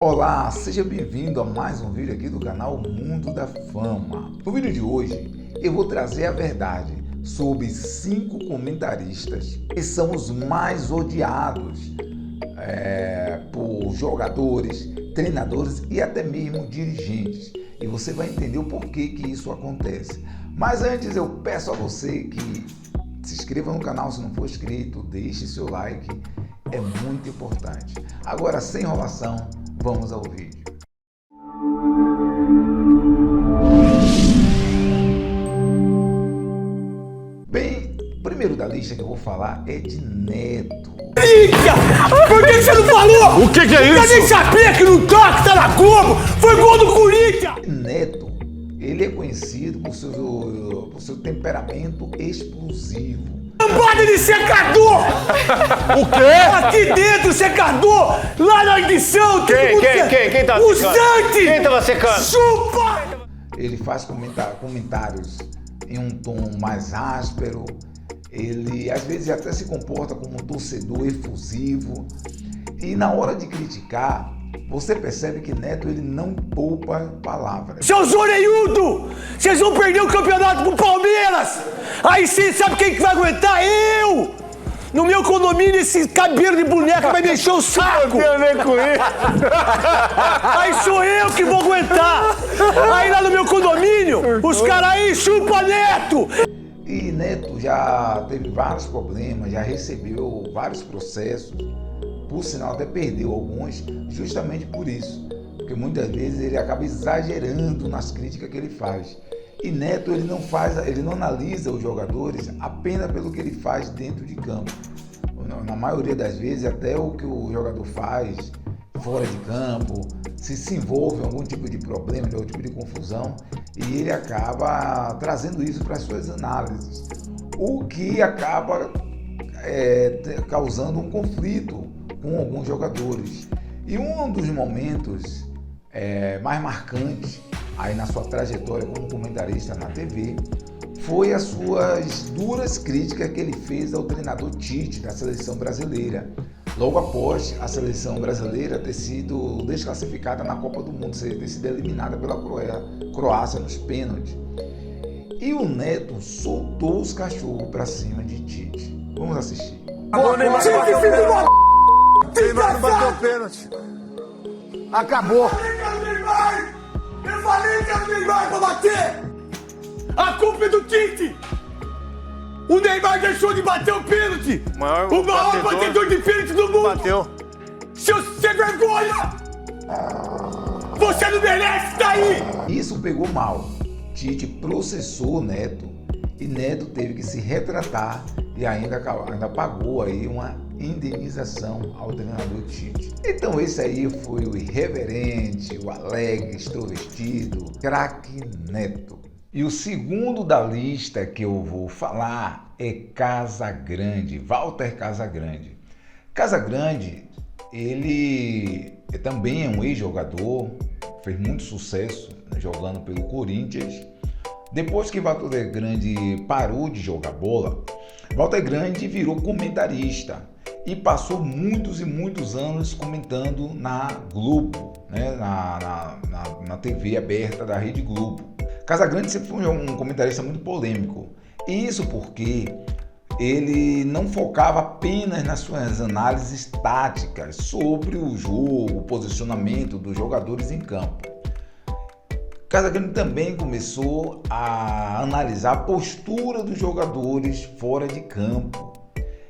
Olá, seja bem-vindo a mais um vídeo aqui do canal Mundo da Fama. No vídeo de hoje eu vou trazer a verdade sobre 5 comentaristas que são os mais odiados por jogadores, treinadores e até mesmo dirigentes. E você vai entender o porquê que isso acontece. Mas antes eu peço a você que se inscreva no canal se não for inscrito, deixe seu like, é muito importante. Agora, sem enrolação, vamos ao vídeo. Bem, o primeiro da lista que eu vou falar é de Neto. Por que você não falou? O que é isso? Eu nem sabia que não toca, tá na Globo! Foi gol do Corinthians! Neto, ele é conhecido por seu temperamento explosivo. Lambada de secador! O quê? Aqui dentro, secador! Lá na edição, Quem tava o secando? Santi! Quem tava secando? Chupa! Ele faz comentários em um tom mais áspero. Ele às vezes até se comporta como um torcedor efusivo. E na hora de criticar, você percebe que Neto ele não poupa palavras. Seus orelhudos! Vocês vão perder o campeonato pro Palmeiras! Aí sim, sabe quem que vai aguentar? Eu! No meu condomínio, esse cabelo de boneca vai me encher o saco! Tem a ver com isso? Aí sou eu que vou aguentar! Aí lá no meu condomínio, os caras aí chupa Neto! E Neto já teve vários problemas, já recebeu vários processos. Por sinal, até perdeu alguns, justamente por isso. Porque muitas vezes ele acaba exagerando nas críticas que ele faz. E Neto, ele não analisa os jogadores apenas pelo que ele faz dentro de campo. Na maioria das vezes, até o que o jogador faz fora de campo, se envolve em algum tipo de problema, algum tipo de confusão, e ele acaba trazendo isso para as suas análises. O que acaba causando um conflito com alguns jogadores. E um dos momentos mais marcantes aí na sua trajetória como comentarista na TV foi as suas duras críticas que ele fez ao treinador Tite da seleção brasileira, logo após a seleção brasileira ter sido desclassificada na Copa do Mundo, ter sido eliminada pela Croácia nos pênaltis. E o Neto soltou os cachorros para cima de Tite. Vamos assistir. Neymar bateu o pênalti. Acabou. Eu falei que era o Neymar pra bater! A culpa é do Tite! O Neymar deixou de bater o pênalti! O maior batedor de pênalti do mundo! Bateu. Seu sem vergonha! Você não merece estar aí! Isso pegou mal. Tite processou o Neto e Neto teve que se retratar e ainda pagou aí uma indenização ao treinador Tite. Então esse aí foi o irreverente, o alegre, extrovertido, craque Neto. E o segundo da lista que eu vou falar é Casagrande, Walter Casagrande. Casagrande, ele também é um ex-jogador, fez muito sucesso, né, jogando pelo Corinthians. Depois que Walter Grande parou de jogar bola, Walter Grande virou comentarista e passou muitos e muitos anos comentando na Globo, né, na TV aberta da Rede Globo. Casagrande sempre foi um comentarista muito polêmico, e isso porque ele não focava apenas nas suas análises táticas sobre o jogo, o posicionamento dos jogadores em campo. Casagrande também começou a analisar a postura dos jogadores fora de campo.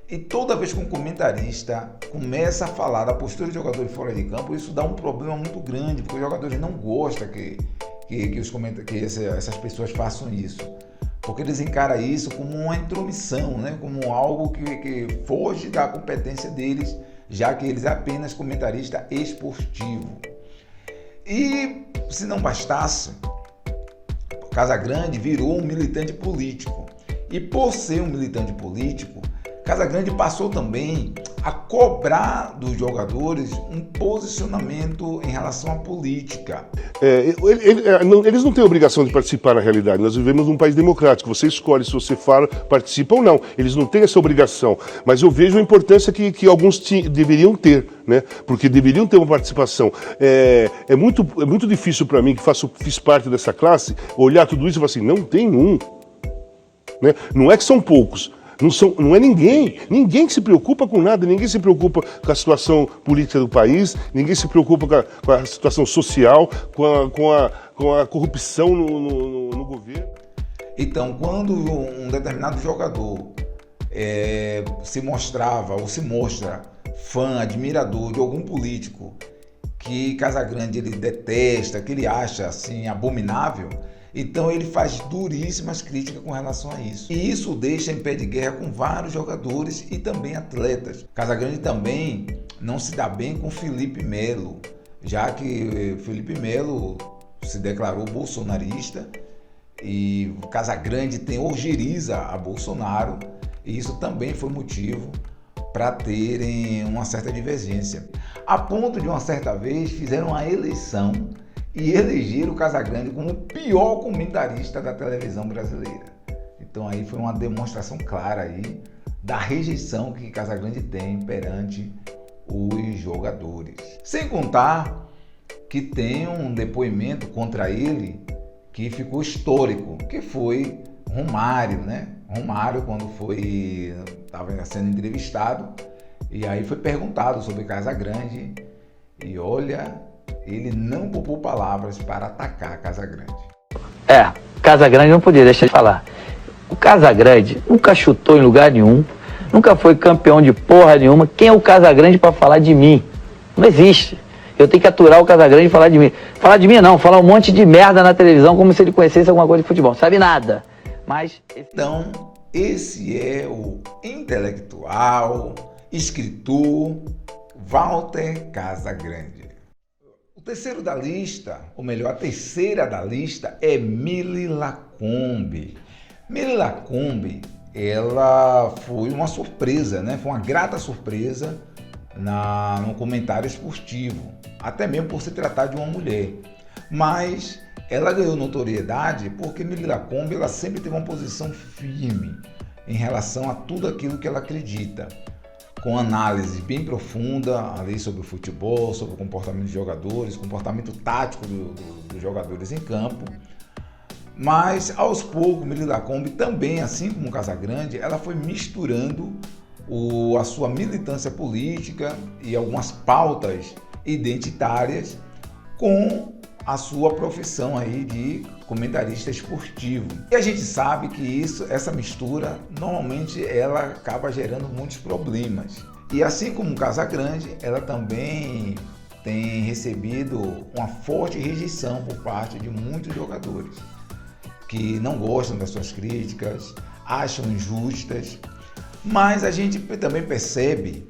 E toda vez que um comentarista começa a falar da postura de jogadores fora de campo, isso dá um problema muito grande, porque os jogadores não gostam que essas pessoas façam isso. Porque eles encaram isso como uma intromissão, né? Como algo que foge da competência deles, já que eles apenas comentarista esportivo. E se não bastasse, Casagrande virou um militante político. E por ser um militante político, Casagrande passou também a cobrar dos jogadores um posicionamento em relação à política. Eles não têm obrigação de participar na realidade. Nós vivemos num país democrático. Você escolhe se você fala, participa ou não. Eles não têm essa obrigação. Mas eu vejo a importância que alguns deveriam ter, né? Porque deveriam ter uma participação. É muito difícil para mim, que fiz parte dessa classe, olhar tudo isso e falar assim, não tem um. Né? Não é que são poucos. Não é ninguém que se preocupa com nada, ninguém se preocupa com a situação política do país, ninguém se preocupa com a situação social, com a corrupção no governo. Então, quando um determinado jogador se mostrava ou se mostra fã, admirador de algum político que Casagrande ele detesta, que ele acha assim abominável, então ele faz duríssimas críticas com relação a isso. E isso deixa em pé de guerra com vários jogadores e também atletas. Casagrande também não se dá bem com Felipe Melo, já que Felipe Melo se declarou bolsonarista e Casagrande ojeriza a Bolsonaro, e isso também foi motivo para terem uma certa divergência. A ponto de uma certa vez fizeram uma eleição e elegeram o Casagrande como o pior comentarista da televisão brasileira. Então aí foi uma demonstração clara aí da rejeição que Casagrande tem perante os jogadores. Sem contar que tem um depoimento contra ele que ficou histórico, que foi Romário, né? Romário, quando estava sendo entrevistado, e aí foi perguntado sobre Casagrande, e olha, ele não poupou palavras para atacar Casagrande. Casagrande não podia deixar de falar. O Casagrande nunca chutou em lugar nenhum, nunca foi campeão de porra nenhuma. Quem é o Casagrande para falar de mim? Não existe. Eu tenho que aturar o Casagrande e falar de mim. Falar de mim não, falar um monte de merda na televisão como se ele conhecesse alguma coisa de futebol. Sabe nada. Mas... Então, esse é o intelectual, escritor Walter Casagrande. O terceiro da lista, ou melhor, a terceira da lista é Mili Lacombe. Mili Lacombe, ela foi uma surpresa, né? Foi uma grata surpresa no comentário esportivo, até mesmo por se tratar de uma mulher. Mas ela ganhou notoriedade porque Mili Lacombe ela sempre teve uma posição firme em relação a tudo aquilo que ela acredita, com análise bem profunda ali sobre o futebol, sobre o comportamento dos jogadores, comportamento tático dos jogadores em campo. Mas aos poucos Mili Lacombe também, assim como o Casagrande, ela foi misturando a sua militância política e algumas pautas identitárias com a sua profissão aí de comentarista esportivo. E a gente sabe que essa mistura, normalmente ela acaba gerando muitos problemas. E assim como o Casagrande, ela também tem recebido uma forte rejeição por parte de muitos jogadores que não gostam das suas críticas, acham injustas, mas a gente também percebe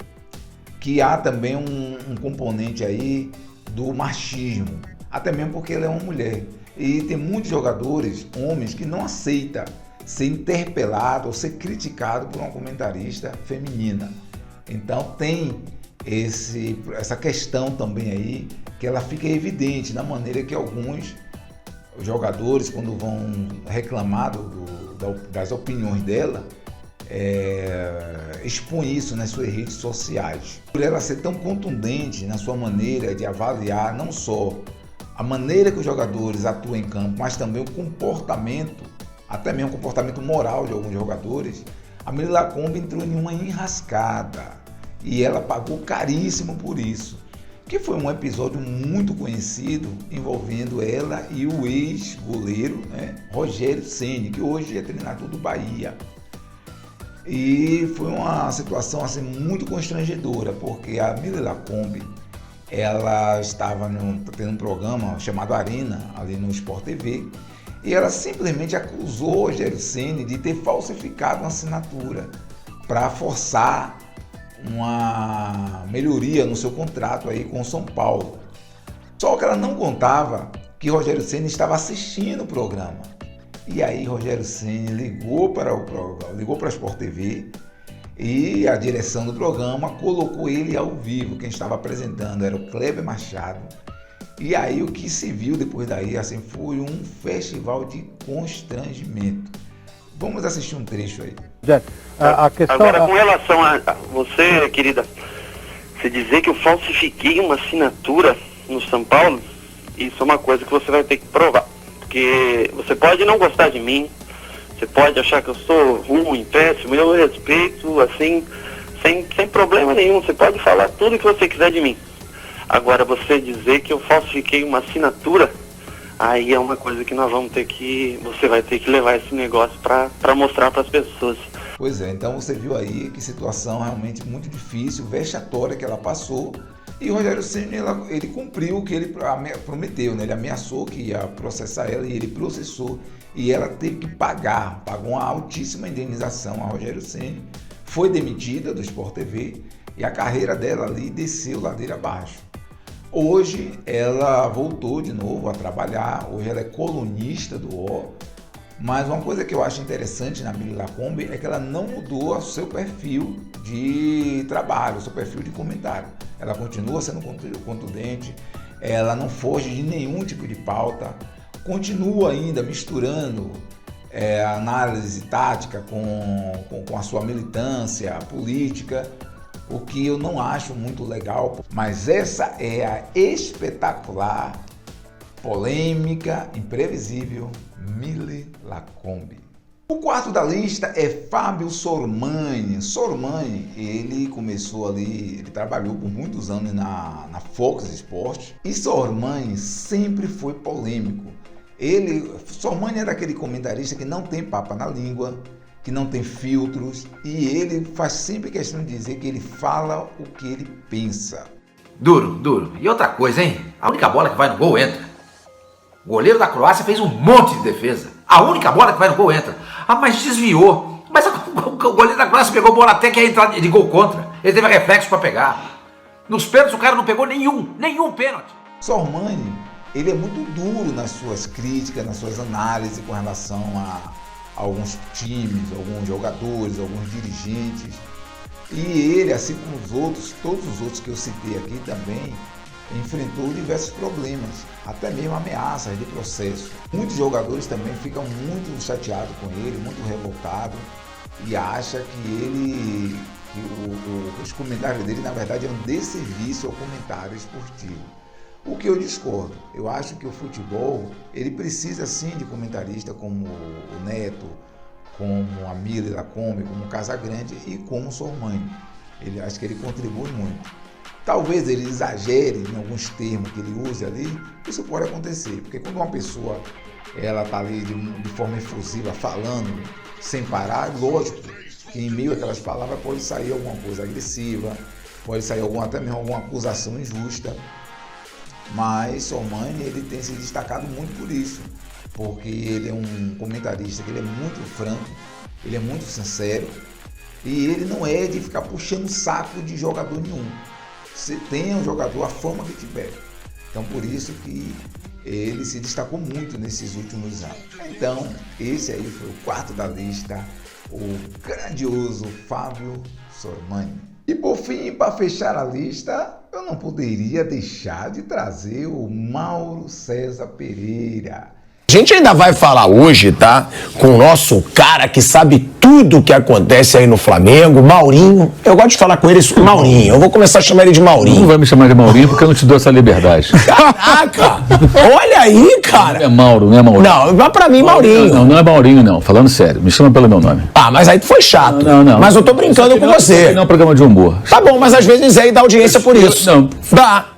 que há também um componente aí do machismo, até mesmo porque ela é uma mulher. E tem muitos jogadores, homens, que não aceitam ser interpelado ou ser criticado por uma comentarista feminina. Então tem essa questão também aí, que ela fica evidente na maneira que alguns jogadores, quando vão reclamar das opiniões dela, expõe isso nas suas redes sociais. Por ela ser tão contundente na sua maneira de avaliar não só a maneira que os jogadores atuam em campo, mas também o comportamento, até mesmo o comportamento moral de alguns jogadores, a Mili Lacombe entrou em uma enrascada e ela pagou caríssimo por isso, que foi um episódio muito conhecido envolvendo ela e o ex-goleiro, né, Rogério Ceni, que hoje é treinador do Bahia. E foi uma situação assim, muito constrangedora, porque a Mili Lacombe ela estava tendo um programa chamado Arena, ali no Sport TV, e ela simplesmente acusou o Rogério Ceni de ter falsificado uma assinatura para forçar uma melhoria no seu contrato aí com o São Paulo. Só que ela não contava que Rogério Ceni estava assistindo o programa. E aí Rogério Ceni ligou para a Sport TV E a direção do programa colocou ele ao vivo. Quem estava apresentando era o Kleber Machado. E aí o que se viu depois daí, assim, foi um festival de constrangimento. Vamos assistir um trecho aí. A questão... Agora, com relação a você, querida, você dizer que eu falsifiquei uma assinatura no São Paulo, isso é uma coisa que você vai ter que provar. Porque você pode não gostar de mim, você pode achar que eu sou ruim, péssimo, eu respeito, assim, sem problema nenhum. Você pode falar tudo que você quiser de mim. Agora, você dizer que eu falsifiquei uma assinatura, aí é uma coisa que nós vamos ter que... Você vai ter que levar esse negócio para mostrar para as pessoas. Pois é, então você viu aí que situação realmente muito difícil, vexatória que ela passou. E o Rogério Ceni, ele cumpriu o que ele prometeu, né? Ele ameaçou que ia processar ela e ele processou. E ela teve que pagou uma altíssima indenização a Rogério Ceni. Foi demitida do Sport TV e a carreira dela ali desceu ladeira abaixo. Hoje ela voltou de novo a trabalhar, hoje ela é colunista do UOL. Mas uma coisa que eu acho interessante na Mili Lacombe é que ela não mudou o seu perfil de trabalho, o seu perfil de comentário. Ela continua sendo contundente, ela não foge de nenhum tipo de pauta, continua ainda misturando análise tática com a sua militância política, o que eu não acho muito legal. Mas essa é a espetacular, polêmica, imprevisível Mili Lacombe. O quarto da lista é Fábio Sormani. Sormani, ele começou ali, ele trabalhou por muitos anos na Fox Sports e Sormani sempre foi polêmico. Sormani era aquele comentarista que não tem papa na língua, que não tem filtros e ele faz sempre questão de dizer que ele fala o que ele pensa. Duro. E outra coisa, hein? A única bola que vai no gol entra. O goleiro da Croácia fez um monte de defesa. A única bola que vai no gol entra. Ah, mas desviou. Mas o goleiro da Croácia pegou bola até que ia entrar de gol contra. Ele teve reflexo para pegar. Nos pênaltis o cara não pegou nenhum pênalti. Sormani, ele é muito duro nas suas críticas, nas suas análises com relação a alguns times, alguns jogadores, alguns dirigentes. E ele, assim como os outros, todos os outros que eu citei aqui também, enfrentou diversos problemas, até mesmo ameaças de processo. Muitos jogadores também ficam muito chateados com ele, muito revoltados e acham que os comentários dele, na verdade, é um desserviço ao comentário esportivo. O que eu discordo. Eu acho que o futebol, ele precisa sim de comentarista como o Neto, como a Mili Lacombe, como o Casagrande e como o Sormani. Acho que ele contribui muito. Talvez ele exagere em alguns termos que ele use ali, isso pode acontecer, porque quando uma pessoa ela está ali de forma efusiva falando sem parar, lógico que em meio àquelas palavras pode sair alguma coisa agressiva, pode sair até mesmo alguma acusação injusta, mas Sormani, ele tem se destacado muito por isso, porque ele é um comentarista que ele é muito franco, ele é muito sincero e ele não é de ficar puxando o saco de jogador nenhum. Se tem um jogador, a fama que tiver. Então, por isso que ele se destacou muito nesses últimos anos. Então, esse aí foi o quarto da lista, o grandioso Fábio Sormani. E por fim, para fechar a lista, eu não poderia deixar de trazer o Mauro César Pereira. A gente ainda vai falar hoje, tá? Com o nosso cara que sabe tudo o que acontece aí no Flamengo, Maurinho. Eu gosto de falar com ele, Maurinho. Eu vou começar a chamar ele de Maurinho. Não vai me chamar de Maurinho porque eu não te dou essa liberdade. Caraca! Olha aí, cara. Não é Mauro, não é Maurinho. Não, mas pra mim, Maurinho. Não é Maurinho, não. Falando sério, me chama pelo meu nome. Ah, mas aí tu foi chato. Não. Mas eu tô brincando com você. Não é um programa de humor. Tá bom, mas às vezes aí dá audiência por isso. Não. Dá.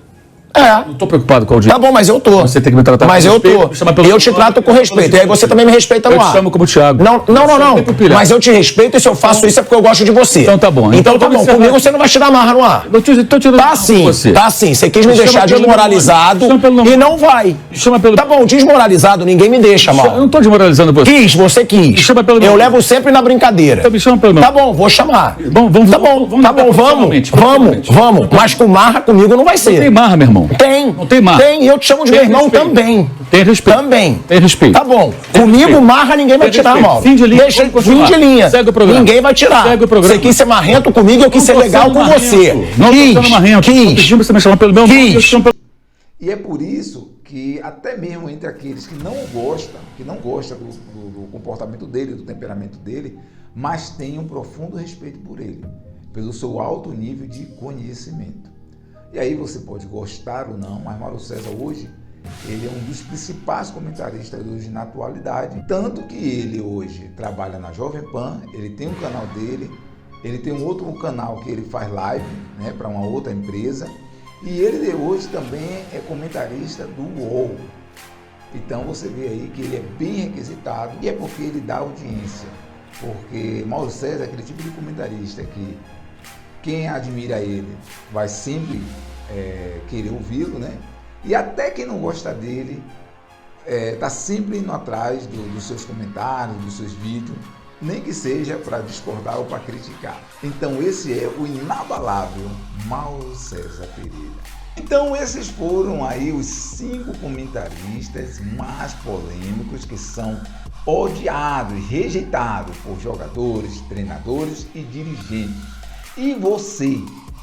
É. Não tô preocupado com a audiência. Tá bom, mas eu tô. Você tem que me tratar mas com respeito. Mas eu te trato com respeito. E aí você também me respeita no ar. Eu te chamo como Thiago. Não. Mas eu te respeito e se eu faço isso é porque eu gosto de você. Então tá bom. Então tá bom. Comigo você não vai tirar marra no ar. Tá sim. Você quis me deixar desmoralizado e não vai. Tá bom, desmoralizado ninguém me deixa, mal. Eu não tô desmoralizando você. Você quis. Eu levo sempre na brincadeira. Então me chama pelo meu nome. Tá bom, vou chamar. Vamos. Vamos. Mas com marra comigo não vai ser. Não tem marra, meu irmão. irmão? Tem. Não tem marra? Tem, eu te chamo de Tem meu irmão respeito. também. Tem respeito. Também. Tem respeito. Tá bom. Tem Comigo, respeito. marra, ninguém vai Tem tirar, respeito. mal. Fim de linha, Deixa, vamos fim continuar. de linha. Segue o programa. Ninguém vai tirar. Segue o programa. Você quis ser marrento comigo, eu quis ser Não tô legal sendo com marrento. você. Não tô sendo marrento. Tô Quis. pedindo pra você me chamar pelo meu nome. eu chamo pelo- E é por isso que até mesmo entre aqueles que não gostam do comportamento dele, do temperamento dele, mas tem um profundo respeito por ele, pelo seu alto nível de conhecimento. E aí você pode gostar ou não, mas Mauro César hoje, ele é um dos principais comentaristas hoje na atualidade, tanto que ele hoje trabalha na Jovem Pan, ele tem um canal dele, ele tem um outro canal que ele faz live, né, para uma outra empresa, e ele hoje também é comentarista do UOL. Então você vê aí que ele é bem requisitado e é porque ele dá audiência. Porque Mauro César é aquele tipo de comentarista que quem admira ele vai sempre querer ouvi-lo, né? E até quem não gosta dele está sempre indo atrás dos seus comentários, dos seus vídeos, nem que seja para discordar ou para criticar. Então esse é o inabalável Mauro César Pereira. Então esses foram aí os 5 comentaristas mais polêmicos que são odiados, rejeitados por jogadores, treinadores e dirigentes. E você?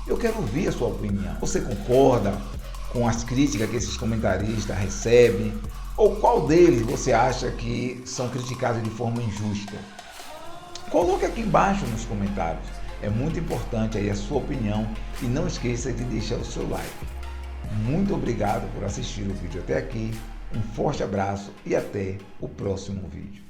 Eu quero ouvir a sua opinião. Você concorda com as críticas que esses comentaristas recebem? Ou qual deles você acha que são criticados de forma injusta? Coloque aqui embaixo nos comentários. É muito importante aí a sua opinião e não esqueça de deixar o seu like. Muito obrigado por assistir o vídeo até aqui. Um forte abraço e até o próximo vídeo.